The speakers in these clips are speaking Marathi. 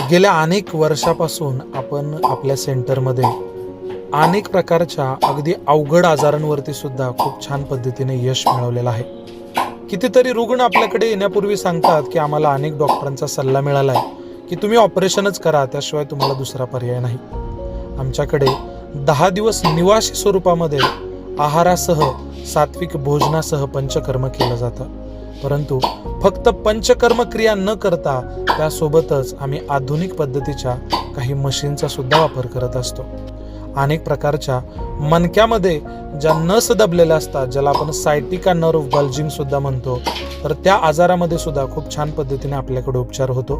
गेल्या अनेक वर्षापासून आपण आपल्या सेंटरमध्ये अनेक प्रकारच्या अगदी अवघड आजारांवरती सुद्धा खूप छान पद्धतीने यश मिळवलेलं आहे. कितीतरी रुग्ण आपल्याकडे येण्यापूर्वी सांगतात की आम्हाला अनेक डॉक्टरांचा सल्ला मिळाला आहे की तुम्ही ऑपरेशनच करा, त्याशिवाय तुम्हाला दुसरा पर्याय नाही. आमच्याकडे 10 दिवस निवासी स्वरूपामध्ये आहारासह सात्विक भोजनासह पंचकर्म केलं जातं. परंतु फक्त पंचकर्म क्रिया न करता त्यासोबतच आम्ही आधुनिक पद्धतीच्या काही मशीनचा सुद्धा वापर करत असतो. अनेक प्रकारच्या मणक्यामध्ये ज्या नस दबलेल्या असतात, ज्याला आपण सायटिका नर्व्ह बल्जिंग सुद्धा म्हणतो, तर त्या आजारामध्ये सुद्धा खूप छान पद्धतीने आपल्याकडे उपचार होतो.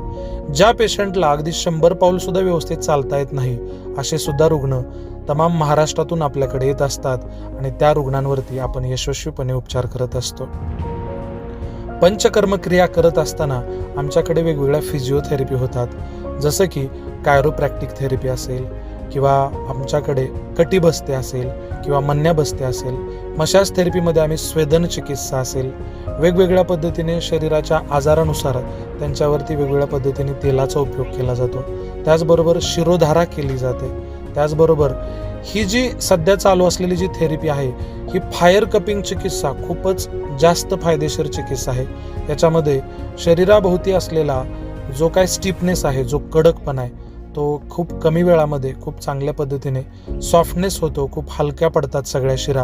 ज्या पेशंटला अगदी 100 पाऊल सुद्धा व्यवस्थित चालता येत नाही, असे सुद्धा रुग्ण तमाम महाराष्ट्रातून आपल्याकडे येत असतात आणि त्या रुग्णांवरती आपण यशस्वीपणे उपचार करत असतो. पंचकर्म क्रिया करत असताना आमच्याकडे वेगवेगळ्या फिजिओथेरपी होतात, जसं की कायरोप्रॅक्टिक थेरपी असेल किंवा आमच्याकडे कटिबसते असेल किंवा मन्याबसते असेल. मसाज थेरपीमध्ये आम्ही स्वेदन चिकित्सा असेल, वेगवेगळ्या पद्धतीने शरीराच्या आजारानुसार त्यांच्यावरती वेगवेगळ्या पद्धतीने तेलाचा उपयोग केला जातो. त्याचबरोबर शिरोधारा केली जाते. त्याचबरोबर ही जी सध्या चालू असलेली जी थेरपी आहे, ही फायर कपिंग चिकित्सा खूपच जास्त फायदेशीर चिकित्सा आहे. याच्यामध्ये शरीराभोवती असलेला जो काय स्टिफनेस आहे, जो कडकपणा आहे, तो खूप कमी वेळामध्ये खूप चांगल्या पद्धतीने सॉफ्टनेस होतो. खूप हलक्या पडतात सगळ्या शिरा.